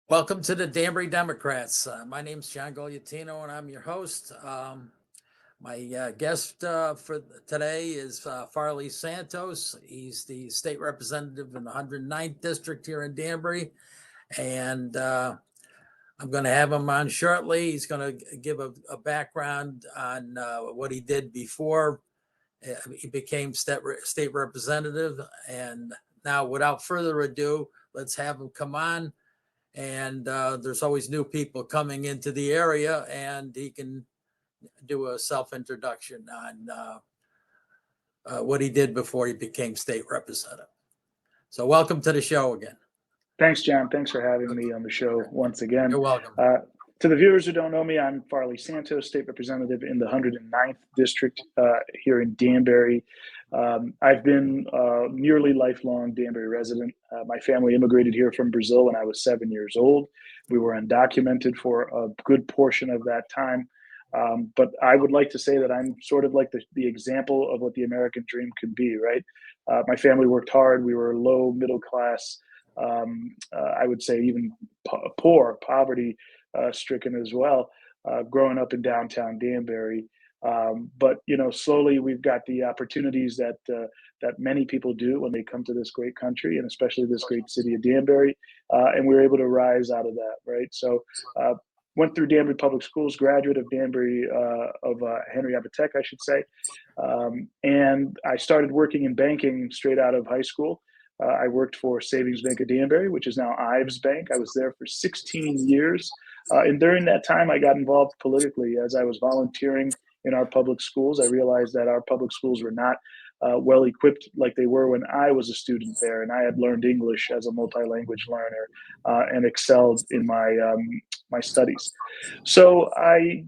Welcome to the Danbury Democrats. My name is John Gogliettino, and I'm your host. My guest for today is Farley Santos. He's the state representative in the 109th district here in Danbury, and I'm going to have him on shortly. He's going to give a background on what he did before he became state representative. And now, without further ado, let's have him come on. And there's always new people coming into the area, and he can do a self-introduction on what he did before he became state representative. So welcome to the show again. Thanks, John. Thanks for having me on the show once again. You're welcome. To the viewers who don't know me, I'm Farley Santos, state representative in the 109th district here in Danbury. I've been a nearly lifelong Danbury resident. My family immigrated here from Brazil when I was 7 years old. We were undocumented for a good portion of that time. But I would like to say that I'm sort of like the example of what the American dream can be, right? My family worked hard. We were low middle class. I would say even poor, poverty stricken as well, growing up in downtown Danbury. But slowly we've got the opportunities that many people do when they come to this great country, and especially this great city of Danbury, and we were able to rise out of that, right? So went through Danbury Public Schools, graduate of Danbury Henry Abbott, I should say, and I started working in banking straight out of high school. I worked for Savings Bank of Danbury, which is now Ives Bank. I was there for 16 years. And during that time, I got involved politically as I was volunteering in our public schools. I realized that our public schools were not well equipped like they were when I was a student there. And I had learned English as a multi-language learner and excelled in my studies. So I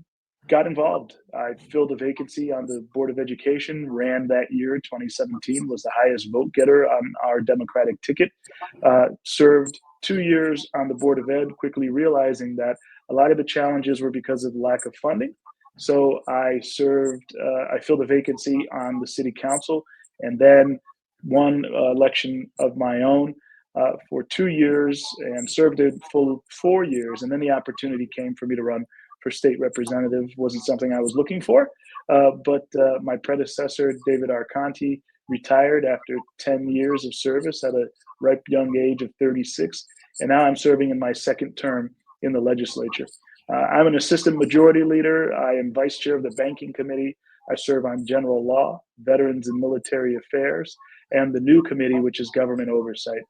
got involved. I filled a vacancy on the Board of Education, ran that year, 2017, was the highest vote getter on our Democratic ticket, served 2 years on the Board of Ed, quickly realizing that a lot of the challenges were because of lack of funding. So I filled a vacancy on the City Council, and then won election of my own for 2 years and served a full 4 years. And then the opportunity came for me to run for state representative. Wasn't something I was looking for, but my predecessor, David Arconti, retired after 10 years of service at a ripe young age of 36. And now I'm serving in my second term in the legislature. I'm an assistant majority leader. I am vice chair of the banking committee. I serve on general law, veterans and military affairs, and the new committee, which is government oversight.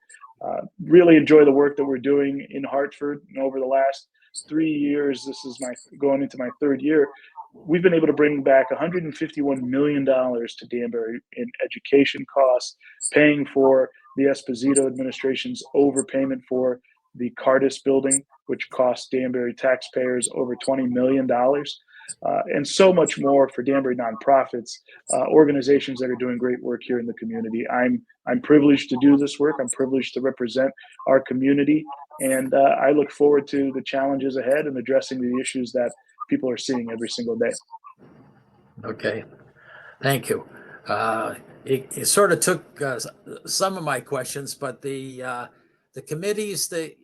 Really enjoy the work that we're doing in Hartford. And over the last 3 years, this is going into my third year, we've been able to bring back $151 million to Danbury in education costs, paying for the Esposito administration's overpayment for the Cardis building, which cost Danbury taxpayers over $20 million, and so much more for Danbury nonprofits, organizations that are doing great work here in the community. I'm privileged to do this work. I'm privileged to represent our community, and I look forward to the challenges ahead and addressing the issues that people are seeing every single day. Okay, thank you. It sort of took some of my questions, but the committees, the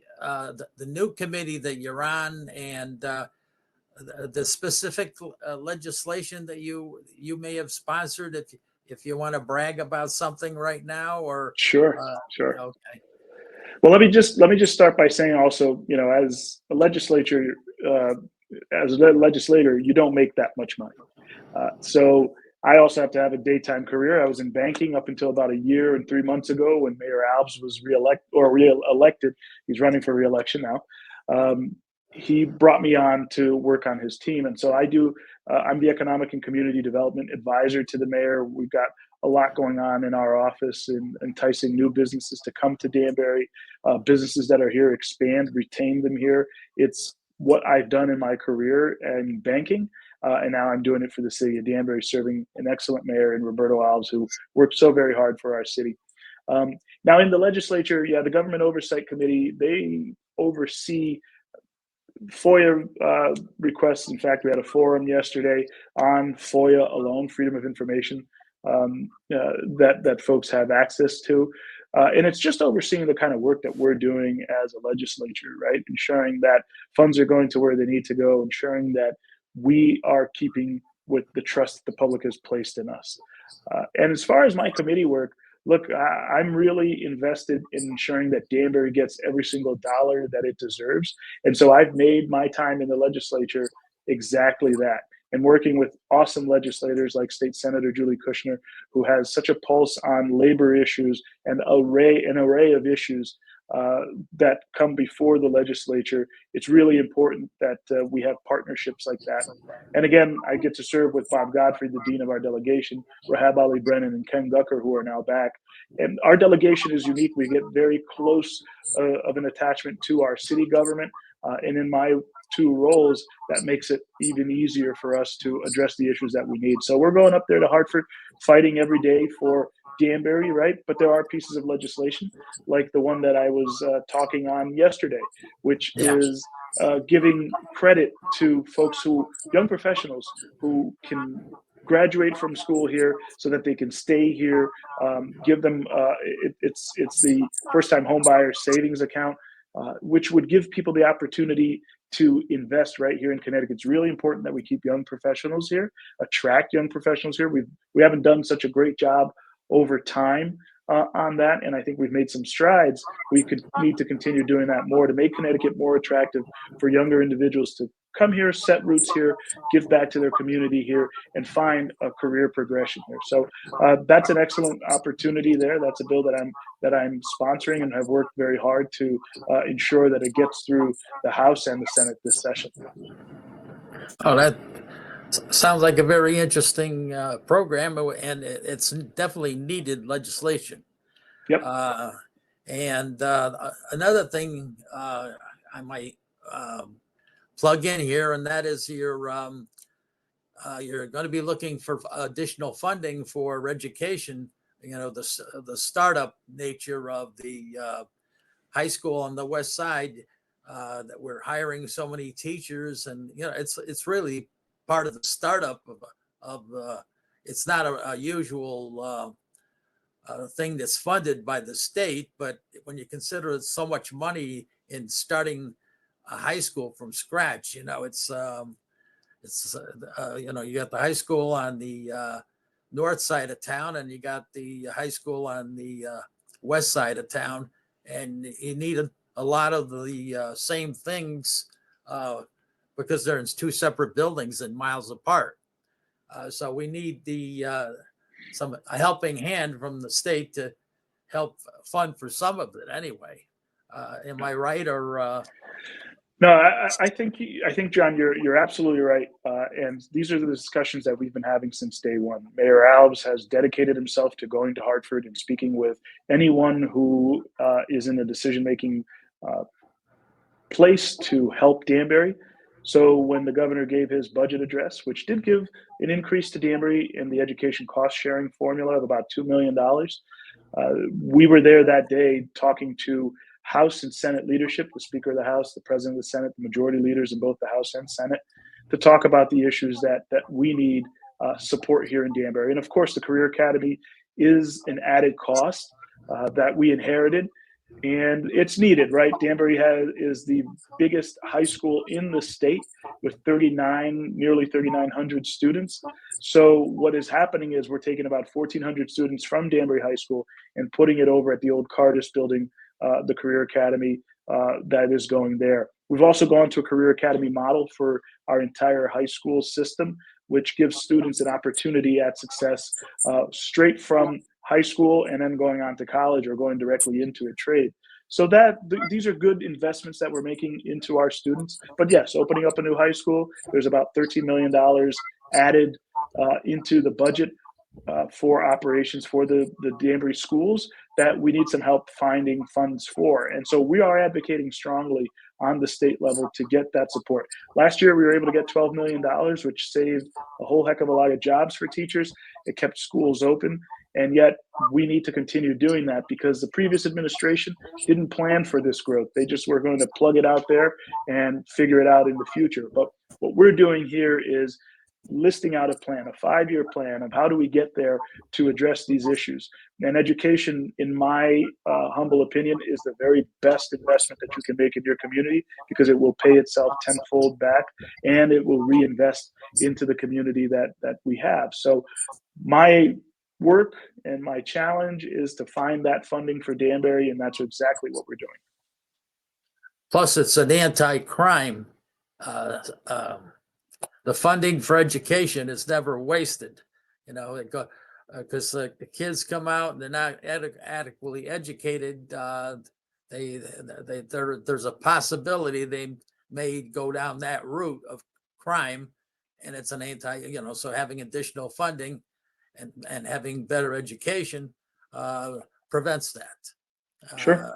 new committee that you're on, and the specific legislation that you may have sponsored, if you want to brag about something right now, or sure. Okay. Well, let me just start by saying also, as a legislature, uh, as a legislator, you don't make that much money. So I also have to have a daytime career. I was in banking up until about a year and 3 months ago when Mayor Alves was re-elected. He's running for re-election now. Um, he brought me on to work on his team, and so I do. I'm the economic and community development advisor to the mayor. We've got a lot going on in our office and enticing new businesses to come to Danbury. Businesses that are here expand, retain them here. It's what I've done in my career in banking. And now I'm doing it for the city of Danbury, serving an excellent mayor in Roberto Alves, who worked so very hard for our city. Now in the legislature, yeah, the Government Oversight Committee, they oversee FOIA requests. In fact, we had a forum yesterday on FOIA alone, Freedom of Information, that folks have access to. And it's just overseeing the kind of work that we're doing as a legislature, right? Ensuring that funds are going to where they need to go, ensuring that we are keeping with the trust that the public has placed in us. And as far as my committee work, look, I'm really invested in ensuring that Danbury gets every single dollar that it deserves. And so I've made my time in the legislature exactly that. And working with awesome legislators like State Senator Julie Kushner, who has such a pulse on labor issues and an array of issues that come before the legislature. It's really important that we have partnerships like that. And again, I get to serve with Bob Godfrey, the dean of our delegation, Rahab Ali Brennan, and Ken Gucker, who are now back. And our delegation is unique. We get very close of an attachment to our city government. And in my two roles, that makes it even easier for us to address the issues that we need. So we're going up there to Hartford, fighting every day for Danbury, right? But there are pieces of legislation like the one that I was talking on yesterday, which is giving credit to folks young professionals who can graduate from school here so that they can stay here. Give them it's the first time home buyer savings account, which would give people the opportunity to invest right here in Connecticut. It's really important that we keep young professionals here, attract young professionals here. We haven't done such a great job over time on that, and I think we've made some strides. We need to continue doing that more to make Connecticut more attractive for younger individuals to come here, set roots here, give back to their community here, and find a career progression here. So that's an excellent opportunity there. That's a bill that I'm sponsoring and have worked very hard to ensure that it gets through the House and the Senate this session. Oh, that sounds like a very interesting program, and it's definitely needed legislation. Yep. And another thing I might plug in here, and that is you're going to be looking for additional funding for education. You know, the startup nature of the high school on the west side, that we're hiring so many teachers, and it's really part of the startup of it's not a usual thing that's funded by the state, but when you consider it's so much money in starting a high school from scratch, you got the high school on the north side of town, and you got the high school on the west side of town, and you need a lot of the same things because they're in two separate buildings and miles apart. So we need a helping hand from the state to help fund for some of it anyway. Am I right? Or No, I think John, you're absolutely right, and these are the discussions that we've been having since day one. Mayor Alves has dedicated himself to going to Hartford and speaking with anyone who is in a decision-making place to help Danbury. So when the governor gave his budget address, which did give an increase to Danbury in the education cost-sharing formula of about $2 million, we were there that day talking to House and Senate leadership, the Speaker of the House, the President of the Senate, the majority leaders in both the House and Senate, to talk about the issues that we need support here in Danbury. And of course, the Career Academy is an added cost that we inherited. and it's needed, right? Danbury is the biggest high school in the state with nearly 3,900 students. So what is happening is we're taking about 1,400 students from Danbury High School and putting it over at the old Cardis building, the Career Academy that is going there. We've also gone to a Career Academy model for our entire high school system, which gives students an opportunity at success straight from high school and then going on to college or going directly into a trade. So these are good investments that we're making into our students. But yes, opening up a new high school, there's about $13 million added into the budget for operations for the Danbury schools that we need some help finding funds for. And so we are advocating strongly on the state level to get that support. Last year, we were able to get $12 million, which saved a whole heck of a lot of jobs for teachers. It kept schools open. And yet we need to continue doing that because the previous administration didn't plan for this growth. They just were going to plug it out there and figure it out in the future. But what we're doing here is listing out a plan, a 5-year plan of how do we get there to address these issues. And education, in my humble opinion, is the very best investment that you can make in your community because it will pay itself tenfold back and it will reinvest into the community that we have. So my work and my challenge is to find that funding for Danbury, and that's exactly what we're doing. Plus, it's an anti-crime. The funding for education is never wasted, because the kids come out and they're not adequately educated. There's a possibility they may go down that route of crime, and it's an so having additional funding and having better education prevents that. Sure.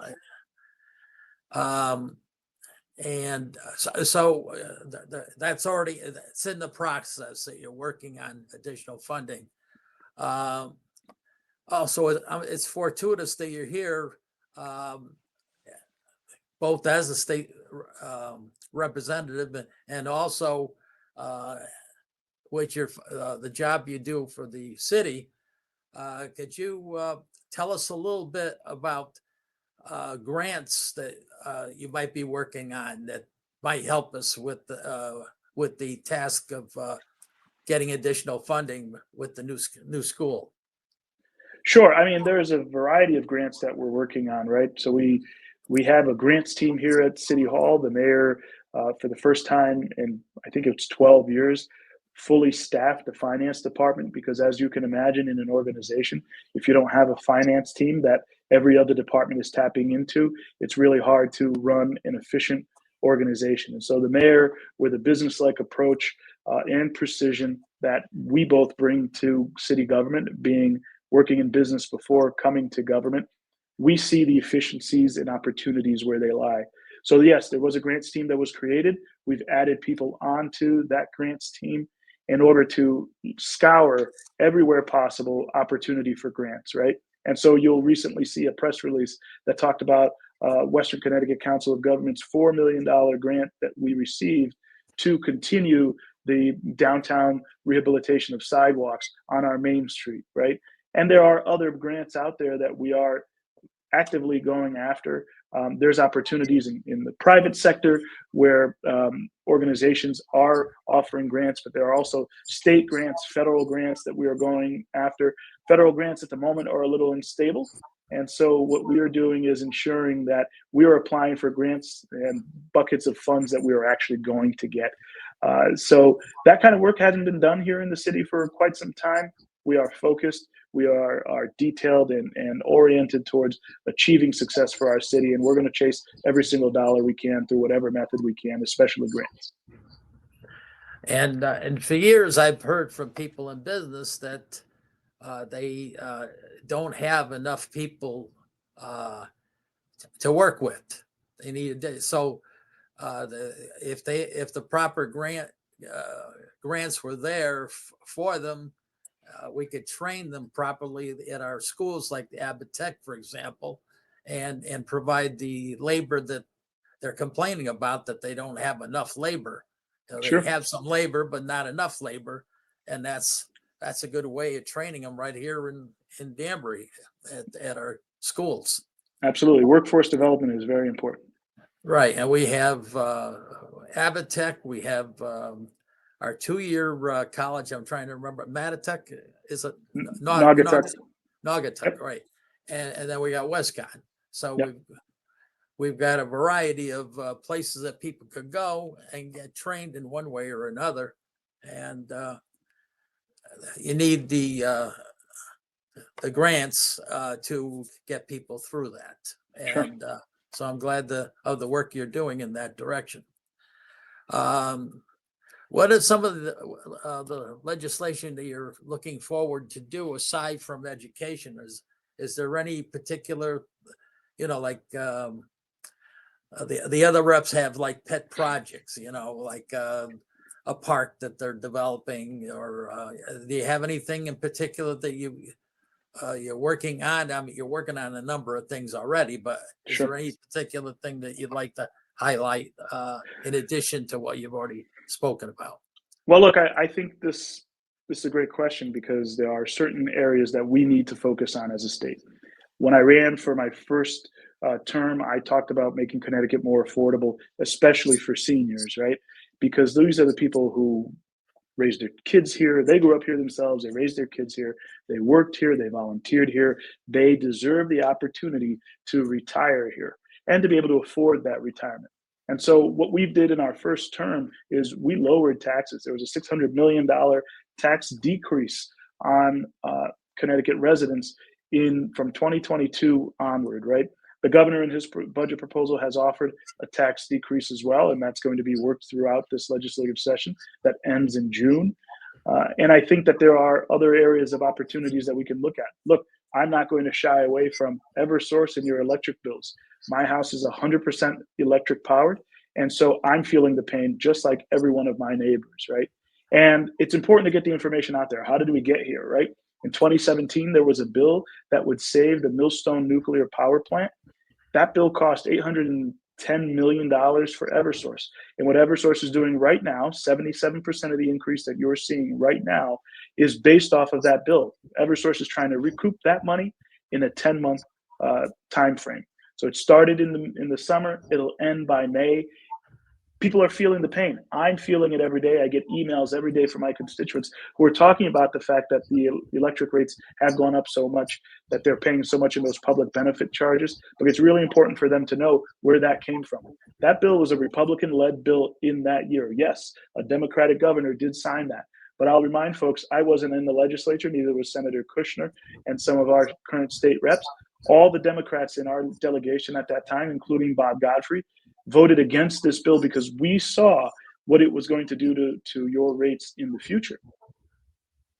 And that's already, it's in the process that you're working on additional funding. Also, it's fortuitous that you're here, both as a state representative and also with the job you do for the city. Could you tell us a little bit about grants that you might be working on that might help us with the task of getting additional funding with the new school? Sure. I mean, there's a variety of grants that we're working on, right? So we have a grants team here at City Hall. The mayor, for the first time in I think it's 12 years, fully staffed the finance department because, as you can imagine, in an organization, if you don't have a finance team that every other department is tapping into, it's really hard to run an efficient organization. And so the mayor, with a business-like approach and precision that we both bring to city government, being working in business before coming to government, we see the efficiencies and opportunities where they lie. So yes, there was a grants team that was created. We've added people onto that grants team in order to scour everywhere possible opportunity for grants, right? And so you'll recently see a press release that talked about Western Connecticut Council of Governments' $4 million grant that we received to continue the downtown rehabilitation of sidewalks on our main street, right? And there are other grants out there that we are actively going after. There's opportunities in the private sector where organizations are offering grants, but there are also state grants, federal grants that we are going after. Federal grants at the moment are a little unstable. And so what we are doing is ensuring that we are applying for grants and buckets of funds that we are actually going to get. So that kind of work hasn't been done here in the city for quite some time. We are focused. We are detailed and oriented towards achieving success for our city, and we're going to chase every single dollar we can through whatever method we can, especially grants. And for years, I've heard from people in business that they don't have enough people to work with. They need so if the proper grants were there for them. We could train them properly at our schools, like the Abbott Tech, for example, and provide the labor that they're complaining about, that they don't have enough labor. Sure. They have some labor, but not enough labor, and that's a good way of training them right here in Danbury at our schools. Absolutely. Workforce development is very important. Right, and we have Abitech. We have our 2-year college. I'm trying to remember. Matitech is it Naugatuck. Naugatuck, Yep. right? And then we got Westcon. So Yep. we've got a variety of places that people could go and get trained in one way or another, and you need the grants to get people through that. Sure. And so I'm glad of the work you're doing in that direction. What are some of the legislation that you're looking forward to do aside from education? Is there any particular, like the other reps have like pet projects, like a park that they're developing, or do you have anything in particular that you're working on? I mean, you're working on a number of things already, but is Sure. there any particular thing that you'd like to highlight in addition to what you've already spoken about? Well, look, I think this is a great question because there are certain areas that we need to focus on as a state. When I ran for my first term, I talked about making Connecticut more affordable, especially for seniors, right? Because these are the people who raised their kids here. They grew up here themselves. They raised their kids here. They worked here. They volunteered here. They deserve the opportunity to retire here and to be able to afford that retirement. And so what we did in our first term is we lowered taxes. There was a $600 million tax decrease on Connecticut residents from 2022 onward, right? The governor in his budget proposal has offered a tax decrease as well, and that's going to be worked throughout this legislative session that ends in June. And I think that there are other areas of opportunities that we can look at. Look, I'm not going to shy away from Eversource and your electric bills. My house is 100% electric powered, and so I'm feeling the pain just like every one of my neighbors, right? And it's important to get the information out there. How did we get here, right? In 2017, there was a bill that would save the Millstone nuclear power plant. That bill cost $810 million for Eversource. And what Eversource is doing right now, 77% of the increase that you're seeing right now is based off of that bill. Eversource is trying to recoup that money in a 10-month time frame. So it started in the summer. It'll end by May. People are feeling the pain. I'm feeling it every day. I get emails every day from my constituents who are talking about the fact that the electric rates have gone up so much, that they're paying so much in those public benefit charges. But it's really important for them to know where that came from. That bill was a Republican-led bill in that year. Yes, a Democratic governor did sign that. But I'll remind folks, I wasn't in the legislature, neither was Senator Kushner and some of our current state reps. All the Democrats in our delegation at that time, including Bob Godfrey, voted against this bill because we saw what it was going to do to your rates in the future.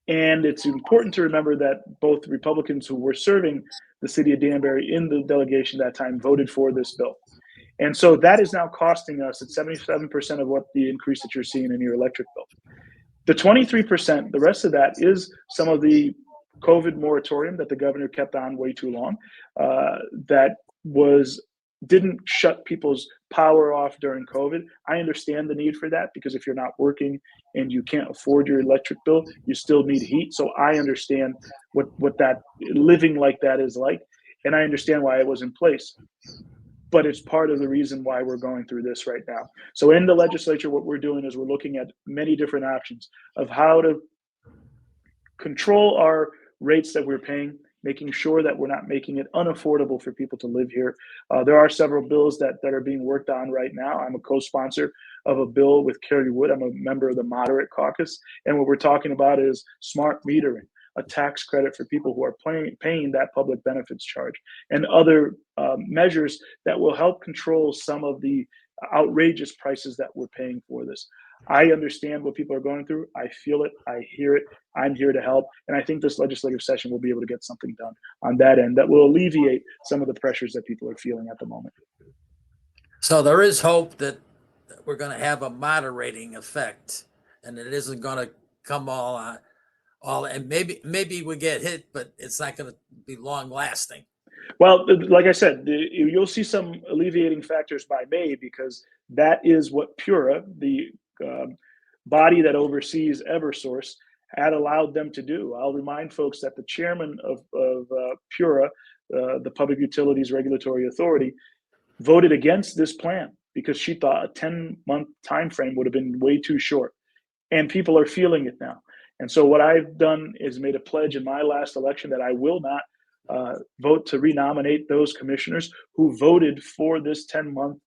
And it's important to remember that both Republicans who were serving the city of Danbury in the delegation that time voted for this bill. And so that is now costing us at 77% of what the increase that you're seeing in your electric bill. The 23%, the rest of that is some of the COVID moratorium that the governor kept on way too long, that didn't shut people's power off during COVID. I understand the need for that because if you're not working and you can't afford your electric bill, you still need heat. So I understand what that living like that is like, and I understand why it was in place. But it's part of the reason why we're going through this right now. So in the legislature, what we're doing is we're looking at many different options of how to control our rates that we're paying, making sure that we're not making it unaffordable for people to live here. There are several bills that are being worked on right now. I'm a co-sponsor of a bill with Kerry Wood. I'm a member of the Moderate Caucus. And what we're talking about is smart metering, a tax credit for people who are paying that public benefits charge, and other measures that will help control some of the outrageous prices that we're paying for this. I understand what people are going through. I feel it. I hear it. I'm here to help. And I think this legislative session will be able to get something done on that end that will alleviate some of the pressures that people are feeling at the moment. So there is hope that we're going to have a moderating effect, and it isn't going to come all, and maybe we get hit, but it's not going to be long lasting. Well, like I said, you'll see some alleviating factors by May because that is what PURA, the body that oversees Eversource, had allowed them to do. I'll remind folks that the chairman of PURA the Public Utilities Regulatory Authority, voted against this plan because she thought a 10-month time frame would have been way too short. And people are feeling it now. And so what I've done is made a pledge in my last election that I will not vote to renominate those commissioners who voted for this 10-month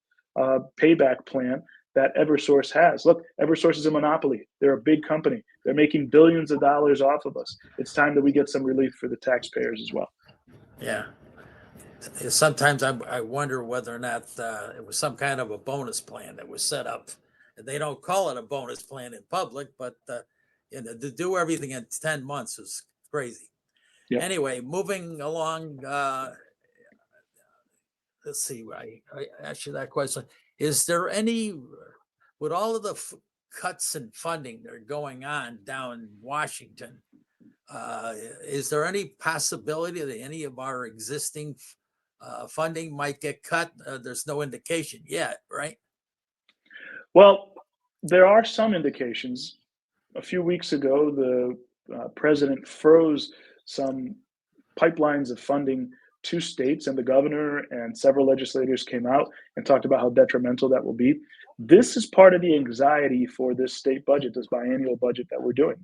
payback plan that Eversource has. Look, Eversource is a monopoly. They're a big company. They're making billions of dollars off of us. It's time that we get some relief for the taxpayers as well. Yeah. Sometimes I wonder whether or not it was some kind of a bonus plan that was set up. They don't call it a bonus plan in public, but to do everything in 10 months is crazy. Yep. Anyway, moving along, let's see, I asked you that question. Is there any, with all of the cuts in funding that are going on down in Washington, is there any possibility that any of our existing funding might get cut? There's no indication yet, right? Well, there are some indications. A few weeks ago, the president froze some pipelines of funding to states, and the governor and several legislators came out and talked about how detrimental that will be. This is part of the anxiety for this state budget, this biennial budget that we're doing.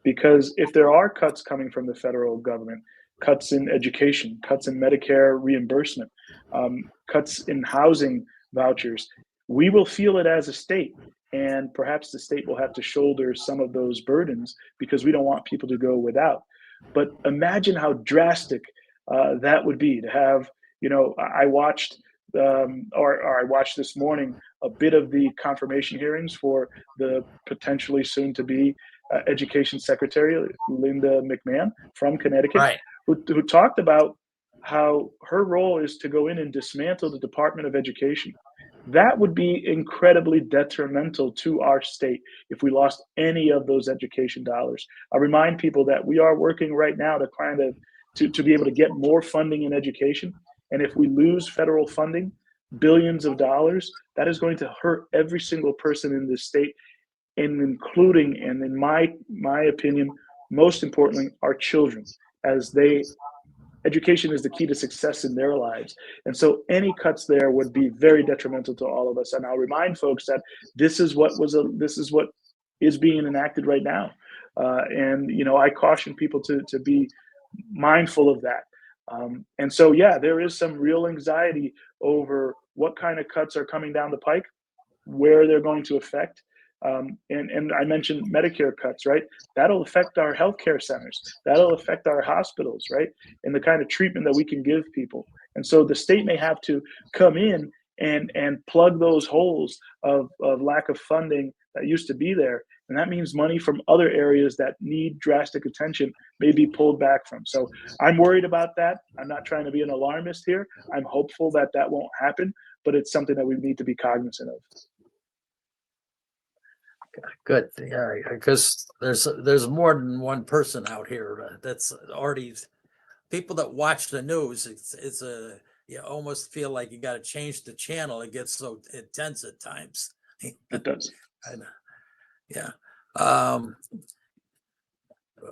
Because if there are cuts coming from the federal government, cuts in education, cuts in Medicare reimbursement, cuts in housing vouchers, we will feel it as a state. And perhaps the state will have to shoulder some of those burdens because we don't want people to go without. But imagine how drastic that would be to have, I watched I watched this morning a bit of the confirmation hearings for the potentially soon to be Education Secretary Linda McMahon from Connecticut, right, who talked about how her role is to go in and dismantle the Department of Education. That would be incredibly detrimental to our state if we lost any of those education dollars. I remind people that we are working right now to be able to get more funding in education. And if we lose federal funding, billions of dollars, that is going to hurt every single person in this state, and including, and in my opinion, most importantly, our children, as education is the key to success in their lives. And so any cuts there would be very detrimental to all of us. And I'll remind folks that this is what is being enacted right now. And I caution people to be mindful of that. And so, yeah, there is some real anxiety over what kind of cuts are coming down the pike, where they're going to affect. And I mentioned Medicare cuts, right? That'll affect our healthcare centers. That'll affect our hospitals, right? And the kind of treatment that we can give people. And so the state may have to come in and plug those holes of lack of funding that used to be there. And that means money from other areas that need drastic attention may be pulled back from. So I'm worried about that. I'm not trying to be an alarmist here. I'm hopeful that that won't happen, but it's something that we need to be cognizant of. Good, yeah, because there's more than one person out here that's already people that watch the news. It's you almost feel like you got to change the channel. It gets so intense at times. It does. Yeah.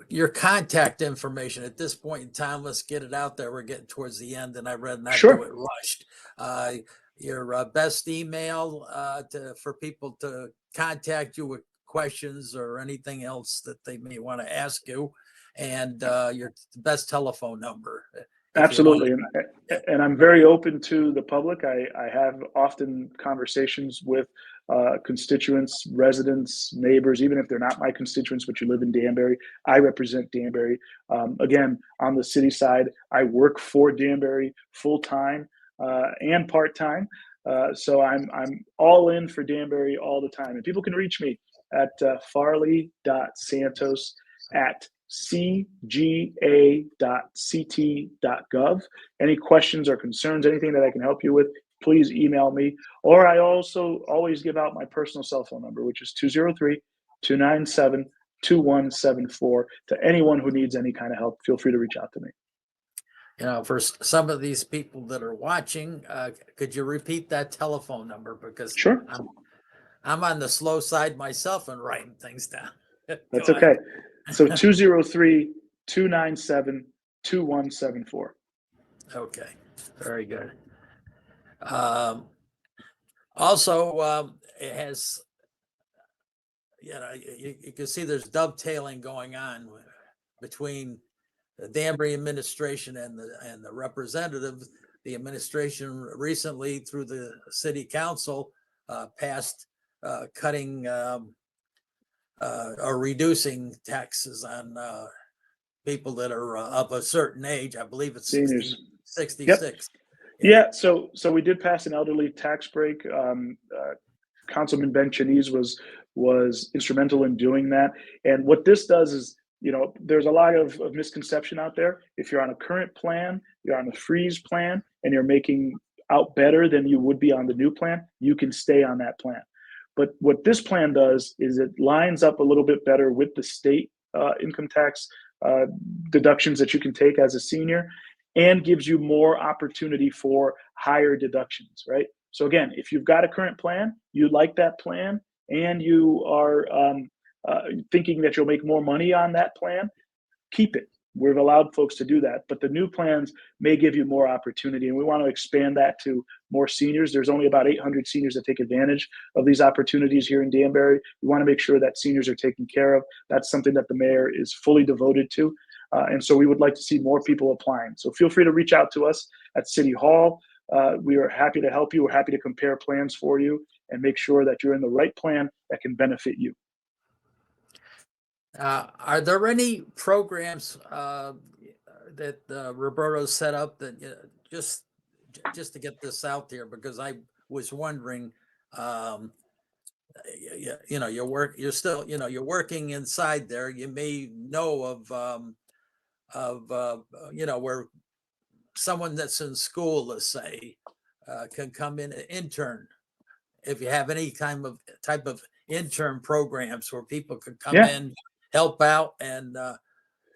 Your contact information at this point in time. Let's get it out there. We're getting towards the end, and I read not Sure. do it rushed. Your best email for people to contact you with questions or anything else that they may want to ask you, and your best telephone number. Absolutely. And I'm very open to the public. I have often conversations with constituents, residents, neighbors, even if they're not my constituents, but you live in Danbury. I represent Danbury. Again, on the city side, I work for Danbury full-time and part-time. So I'm all in for Danbury all the time. And people can reach me at farley.santos@cga.ct.gov. Any questions or concerns, anything that I can help you with, please email me. Or I also always give out my personal cell phone number, which is 203-297-2174. To anyone who needs any kind of help, feel free to reach out to me. For some of these people that are watching, could you repeat that telephone number? Because sure. I'm on the slow side myself and writing things down. That's okay. So 203-297-2174. Okay, very good. Um, Also, it has, you can see there's dovetailing going on between the Danbury administration and the representative. The administration recently, through the city council, passed cutting or reducing taxes on people that are of a certain age. I believe it's Seniors. 66. Yeah. So we did pass an elderly tax break. Councilman Ben Chenise was instrumental in doing that. And what this does is, there's a lot of misconception out there. If you're on a current plan, you're on a freeze plan, and you're making out better than you would be on the new plan, you can stay on that plan. But what this plan does is it lines up a little bit better with the state income tax uh, deductions that you can take as a senior, and gives you more opportunity for higher deductions, right? So again, if you've got a current plan, you like that plan, and you are thinking that you'll make more money on that plan, keep it. We've allowed folks to do that, but the new plans may give you more opportunity, and we want to expand that to more seniors. There's only about 800 seniors that take advantage of these opportunities here in Danbury. We want to make sure that seniors are taken care of. That's something that the mayor is fully devoted to. And so we would like to see more people applying. So feel free to reach out to us at City Hall. We are happy to help you. We're happy to compare plans for you and make sure that you're in the right plan that can benefit you. Are there any programs that Roberto set up that just to get this out there? Because I was wondering, you're still, you're working inside there. You may know of where someone that's in school, let's say, can come in and intern. If you have any type of intern programs where people could come Yeah, in, help out, and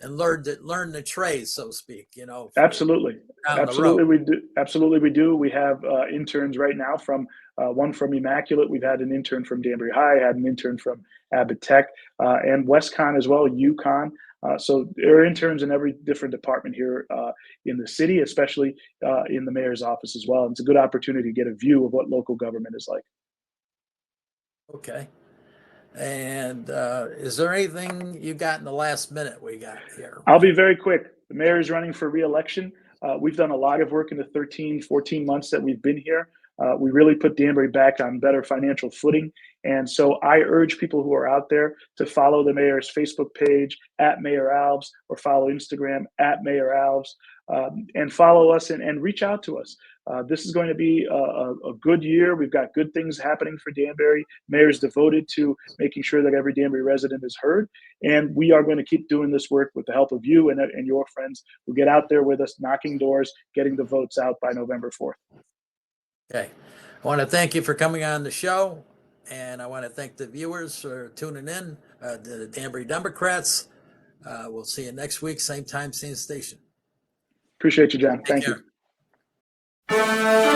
learn the trade, so to speak. absolutely. Down the road. Absolutely, we do. Absolutely, we do. We have interns right now from one from Immaculate. We've had an intern from Danbury High, had an intern from Abbott Tech, and WestCon as well, UConn. So there are interns in every different department here in the city, especially in the mayor's office as well. And it's a good opportunity to get a view of what local government is like. Okay. And is there anything you got in the last minute we got here? I'll be very quick. The mayor is running for re-election. We've done a lot of work in the 13, 14 months that we've been here. We really put Danbury back on better financial footing. And so I urge people who are out there to follow the mayor's Facebook page at Mayor Alves, or follow Instagram at Mayor Alves, and follow us and reach out to us. This is going to be a good year. We've got good things happening for Danbury. Mayor's devoted to making sure that every Danbury resident is heard. And we are going to keep doing this work with the help of you and your friends who get out there with us, knocking doors, getting the votes out by November 4th. Okay. I want to thank you for coming on the show. And I want to thank the viewers for tuning in to the Danbury Democrats. We'll see you next week, same time, same station. Appreciate you, John. Take Thank care. you.